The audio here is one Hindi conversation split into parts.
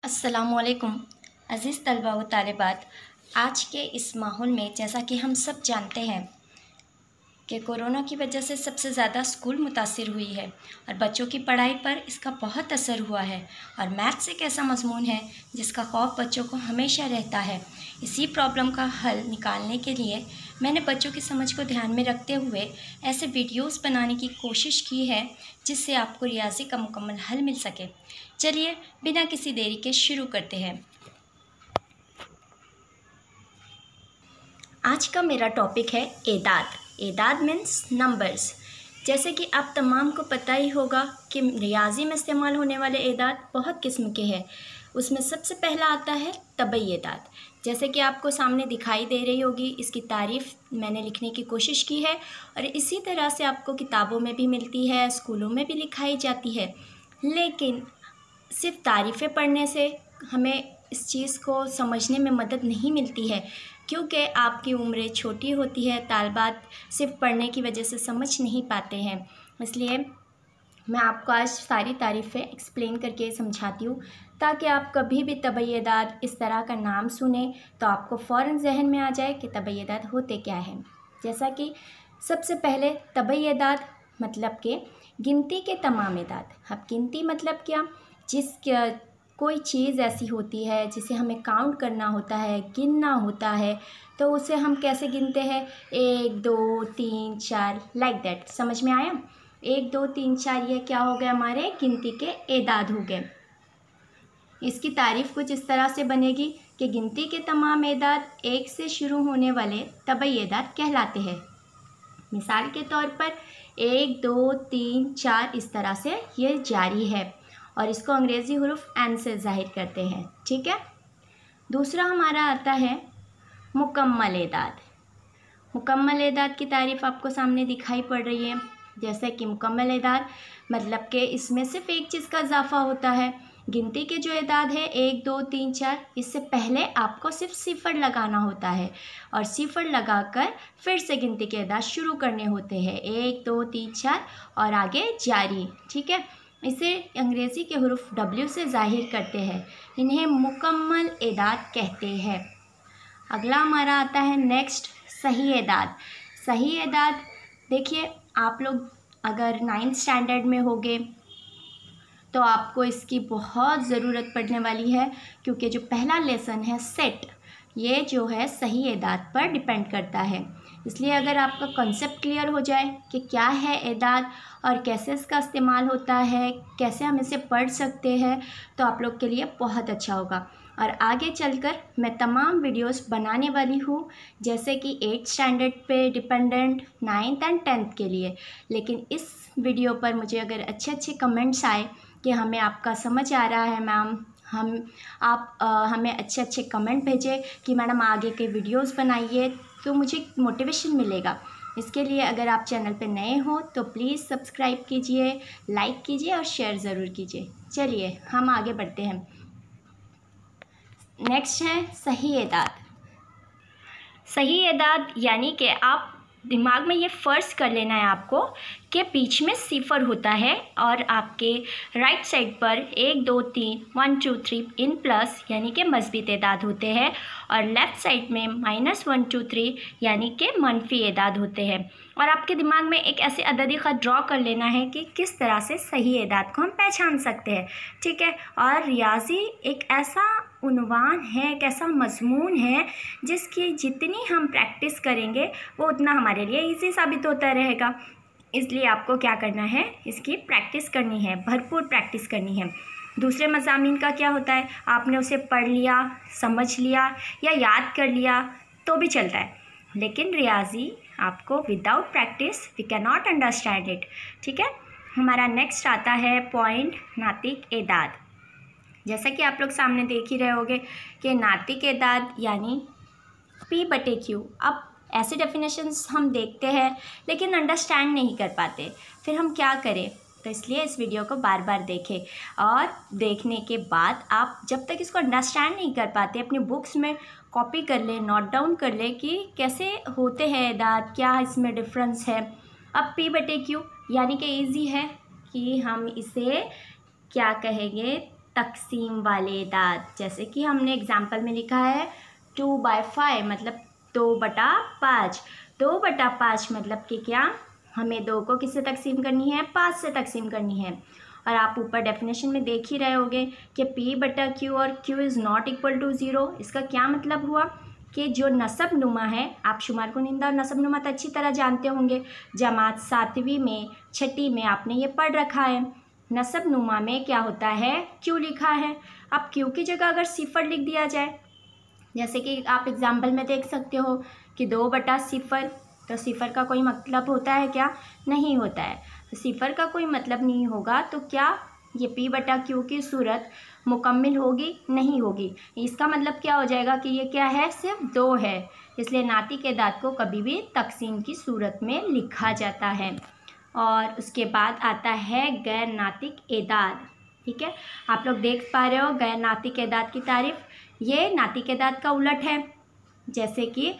अस्सलामुअलैकुम अज़ीज़ तलबा व तालिबात। आज के इस माहौल में जैसा कि हम सब जानते हैं कि कोरोना की वजह से सबसे ज़्यादा स्कूल मुतासिर हुई है और बच्चों की पढ़ाई पर इसका बहुत असर हुआ है। और मैथ्स एक ऐसा मज़मून है जिसका खौफ बच्चों को हमेशा रहता है। इसी प्रॉब्लम का हल निकालने के लिए मैंने बच्चों की समझ को ध्यान में रखते हुए ऐसे वीडियोस बनाने की कोशिश की है जिससे आपको रियाज़ी का मुकम्मल हल मिल सके। चलिए बिना किसी देरी के शुरू करते हैं। आज का मेरा टॉपिक है एदाद। एदाद मीन्स नंबर्स। जैसे कि आप तमाम को पता ही होगा कि रियाज़ी में इस्तेमाल होने वाले एदाद बहुत किस्म के हैं। उसमें सबसे पहला आता है तबई एदाद। जैसे कि आपको सामने दिखाई दे रही होगी, इसकी तारीफ़ मैंने लिखने की कोशिश की है और इसी तरह से आपको किताबों में भी मिलती है, स्कूलों में भी लिखाई जाती है। लेकिन सिर्फ तारीफ़ें पढ़ने से हमें इस चीज़ को समझने में मदद नहीं मिलती है, क्योंकि आपकी उम्र छोटी होती है। तालिबात सिर्फ पढ़ने की वजह से समझ नहीं पाते हैं। इसलिए मैं आपको आज सारी तारीफ़ें एक्सप्लेन करके समझाती हूँ, ताकि आप कभी भी तबई एदाद इस तरह का नाम सुने तो आपको फ़ौरन जहन में आ जाए कि तबई एदाद होते क्या हैं। जैसा कि सबसे पहले तबई एदाद मतलब कि गिनती के तमाम एदाद। अब गिनती मतलब क्या? कोई चीज़ ऐसी होती है जिसे हमें काउंट करना होता है, गिनना होता है, तो उसे हम कैसे गिनते हैं? 1 2 3 4 लाइक दैट। समझ में आया? 1 2 3 4 ये क्या हो गए? हमारे गिनती के एदाद हो गए। इसकी तारीफ़ कुछ इस तरह से बनेगी कि गिनती के तमाम एदाद 1 से शुरू होने वाले तबई एदाद कहलाते हैं। मिसाल के तौर पर 1 2 3 4 इस तरह से ये जारी है और इसको अंग्रेज़ी हुरूफ एन से ज़ाहिर करते हैं। ठीक है। दूसरा हमारा आता है मुकम्मल एदाद। मुकम्मल एदाद की तारीफ़ आपको सामने दिखाई पड़ रही है। जैसे कि मुकम्मल एदाद मतलब कि इसमें सिर्फ एक चीज़ का इजाफा होता है। गिनती के जो एदाद है 1 2 3 4, इससे पहले आपको सिर्फ सिफर लगाना होता है और सिफर लगाकर फिर से गिनती के एदाद शुरू करने होते हैं। 1 2 3 4 और आगे जारी। ठीक है। इसे अंग्रेज़ी के हुरूफ W से ज़ाहिर करते हैं। इन्हें मुकम्मल एदाद कहते हैं। अगला हमारा आता है नेक्स्ट सही एदाद। सही एदाद देखिए, आप लोग अगर 9th स्टैंडर्ड में होंगे तो आपको इसकी बहुत ज़रूरत पड़ने वाली है, क्योंकि जो पहला लेसन है सेट, ये जो है सही एदाद पर डिपेंड करता है। इसलिए अगर आपका कॉन्सेप्ट क्लियर हो जाए कि क्या है एदाद और कैसे इसका इस्तेमाल होता है, कैसे हम इसे पढ़ सकते हैं, तो आप लोग के लिए बहुत अच्छा होगा। और आगे चलकर मैं तमाम वीडियोस बनाने वाली हूँ, जैसे कि 8th स्टैंडर्ड पे डिपेंडेंट, 9th एंड 10th के लिए। लेकिन इस वीडियो पर मुझे अगर अच्छे कमेंट्स आए कि हमें आपका समझ आ रहा है मैम, आप हमें अच्छे कमेंट भेजें कि मैडम आगे के वीडियोस बनाइए, तो मुझे मोटिवेशन मिलेगा। इसके लिए अगर आप चैनल पे नए हो तो प्लीज़ सब्सक्राइब कीजिए, लाइक कीजिए और शेयर ज़रूर कीजिए। चलिए हम आगे बढ़ते हैं। नेक्स्ट है सही एदाद। सही एदाद यानी कि आप दिमाग में ये फ़र्ज़ कर लेना है आपको कि बीच में सिफर होता है और आपके राइट साइड पर 1 2 3 1 2 3 इन प्लस यानी कि मस्बी एदाद होते हैं और लेफ़्ट साइड में -1 2 3 यानी कि मनफी एदाद होते हैं। और आपके दिमाग में एक ऐसे अददी ख़त ड्रॉ कर लेना है कि किस तरह से सही एदाद को हम पहचान सकते हैं। ठीक है। और रियाज़ी एक ऐसा उन्वान है, एक ऐसा मज़मून है जिसकी जितनी हम प्रैक्टिस करेंगे वो उतना हमारे लिए ईजी साबित होता रहेगा। इसलिए आपको क्या करना है, इसकी प्रैक्टिस करनी है, भरपूर प्रैक्टिस करनी है। दूसरे मज़ामीन का क्या होता है, आपने उसे पढ़ लिया, समझ लिया या याद कर लिया तो भी चलता है, लेकिन रियाज़ी आपको without practice we can not understand it. ठीक है। हमारा नेक्स्ट आता है पॉइंट नातिक एदाद। जैसा कि आप लोग सामने देख ही रहे होंगे कि नातिक एदाद यानी P/Q। अब ऐसे डेफिनेशंस हम देखते हैं लेकिन अंडरस्टैंड नहीं कर पाते, फिर हम क्या करें? तो इसलिए इस वीडियो को बार बार देखें और देखने के बाद आप जब तक इसको अंडरस्टैंड नहीं कर पाते अपनी बुक्स में कॉपी कर लें, नोट डाउन कर लें कि कैसे होते हैं एदाद, क्या इसमें डिफरेंस है। अब P/Q यानी कि ईजी है कि हम इसे क्या कहेंगे, तकसीम वाले एदाद। जैसे कि हमने एग्जाम्पल में लिखा है 2/5 मतलब 2/5। 2/5 मतलब कि क्या, हमें 2 को किससे तकसीम करनी है, 5 से तकसीम करनी है। और आप ऊपर डेफिनेशन में देख ही रहे होंगे कि P/Q और Q is not equal to 0। इसका क्या मतलब हुआ कि जो नसब नुमा है, आप शुमार कुनिंदा और नसब नुमा तो अच्छी तरह जानते होंगे, जमात 7वीं में 6ठी में आपने ये पढ़ रखा है। नसब नुमा में क्या होता है, Q लिखा है। अब Q की जगह अगर सिफर लिख दिया जाए, जैसे कि आप एग्जाम्पल में देख सकते हो कि 2/0, तो सिफर का कोई मतलब होता है क्या, नहीं होता है। तो सिफर का कोई मतलब नहीं होगा तो क्या ये P/Q की सूरत मुकम्मिल होगी, नहीं होगी। इसका मतलब क्या हो जाएगा कि ये क्या है, सिर्फ 2 है। इसलिए नातिक एदाद को कभी भी तकसीम की सूरत में लिखा जाता है। और उसके बाद आता है गैर नातिक एदाद। ठीक है, आप लोग देख पा रहे हो गैर नातिक एदाद की तारीफ। ये नातिक एदाद का उलट है, जैसे कि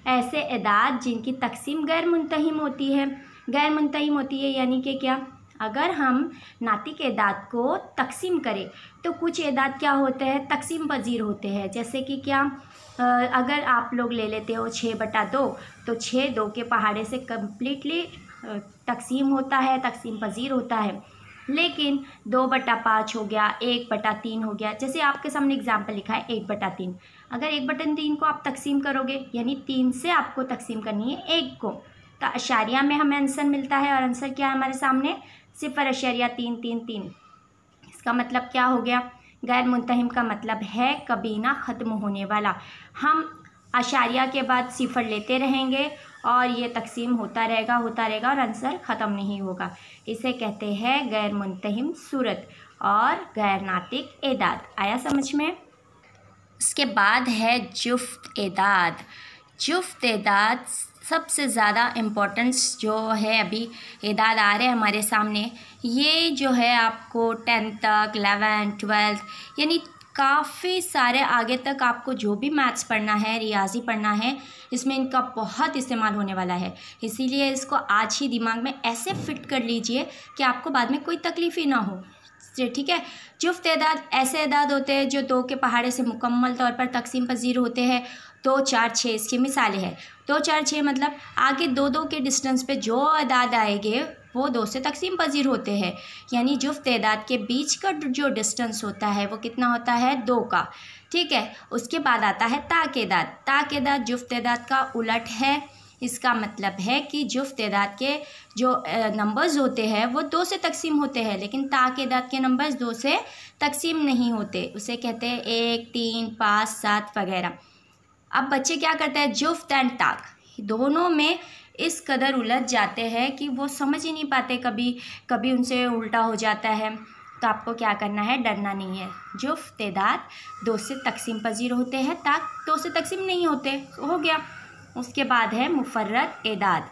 ऐसे एदाद जिनकी तकसीम गैर मुंतहिम होती है। गैर मुंतहिम होती है यानी कि क्या, अगर हम नातिक एदाद को तकसीम करें तो कुछ एदाद क्या होते हैं, तकसीम पजीर होते हैं। जैसे कि क्या, अगर आप लोग ले लेते हो 6/2, तो 6 2 के पहाड़े से कम्प्लीटली तकसीम होता है, तकसीम पजीर होता है। लेकिन 2/5 हो गया, 1/3 हो गया। जैसे आपके सामने एग्जाम्पल लिखा है 1/3। अगर 1/3 को आप तकसीम करोगे यानी 3 से आपको तकसीम करनी है 1 को, तो अशारिया में हमें आंसर मिलता है। और आंसर क्या है हमारे सामने, 0.333। इसका मतलब क्या हो गया, गैर मुंतहिम का मतलब है कभी ना ख़त्म होने वाला। हम अशारिया के बाद सिफर लेते रहेंगे और ये तकसीम होता रहेगा और आंसर ख़त्म नहीं होगा। इसे कहते हैं गैर मुंतहिम सूरत और गैर नातिक एदाद। आया समझ में। उसके बाद है जुफ्त एदाद। जुफ्त एदाद सबसे ज़्यादा इम्पोर्टेंस जो है, अभी एदाद आ रहे हैं हमारे सामने, ये जो है आपको 10th तक, 11th 12th यानी काफ़ी सारे आगे तक आपको जो भी मैथ्स पढ़ना है, रियाजी पढ़ना है, इसमें इनका बहुत इस्तेमाल होने वाला है। इसीलिए इसको आज ही दिमाग में ऐसे फिट कर लीजिए कि आपको बाद में कोई तकलीफ़ ही ना हो। ठीक है, जुफ्त एदाद ऐसे एदाद होते हैं जो 2 के पहाड़े से मुकम्मल तौर पर तकसीम पजीर होते हैं। 2 4 6 इसकी मिसालें हैं। 2 4 6 मतलब आगे 2 2 के डिस्टेंस पे जो एदाद आएंगे वो 2 से तकसीम पजीर होते हैं। यानी जुफ्त एदाद के बीच का जो डिस्टेंस होता है वो कितना होता है, 2 का। ठीक है, उसके बाद आता है ताक एदाद। ताक एदाद जुफ्त एदाद का उलट है। इसका मतलब है कि जुफ्त एदाद के जो नंबर्स होते हैं वो 2 से तकसीम होते हैं, लेकिन ताक एदाद के नंबर्स 2 से तकसीम नहीं होते। उसे कहते हैं 1 3 5 7 वगैरह। अब बच्चे क्या करते हैं, जुफ्त एंड ताक दोनों में इस कदर उलझ जाते हैं कि वो समझ ही नहीं पाते, कभी उनसे उल्टा हो जाता है। तो आपको क्या करना है, डरना नहीं है। जुफ्त एदाद 2 से तकसीम पजीर होते हैं, ताक 2 से तकसीम नहीं होते, हो गया। उसके बाद है मुफर्रद एदाद।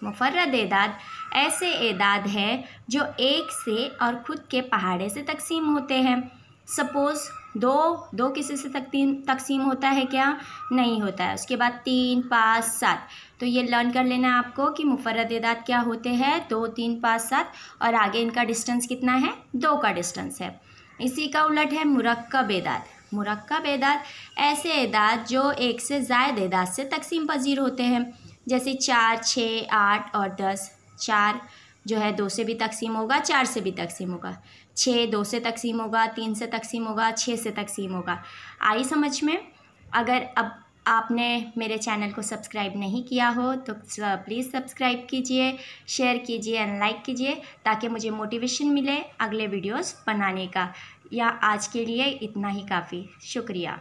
मुफर्रद एदाद ऐसे एदाद है जो 1 से और ख़ुद के पहाड़े से तकसीम होते हैं। सपोज़ 2 किसी से तकसीम होता है क्या, नहीं होता है। उसके बाद 3 5 7, तो ये लर्न कर लेना है आपको कि मुफर्रद एदाद क्या होते हैं, 2 3 5 7 और आगे इनका डिस्टेंस कितना है, 2 का डिस्टेंस है। इसी का उलट है मुरक्कब एदाद। मुरक्कब एदाद ऐसे एदाद जो 1 से ज़ायद एदाद से तकसीम पजीर होते हैं, जैसे 4 6 8 और 10। 4 जो है 2 से भी तकसीम होगा, 4 से भी तकसीम होगा। 6 2 से तकसीम होगा, 3 से तकसीम होगा, 6 से तकसीम होगा। आई समझ में। अगर अब आपने मेरे चैनल को सब्सक्राइब नहीं किया हो तो प्लीज़ सब्सक्राइब कीजिए, शेयर कीजिए एंड लाइक कीजिए, ताकि मुझे मोटिवेशन मिले अगले वीडियोस बनाने का। या आज के लिए इतना ही काफ़ी। शुक्रिया।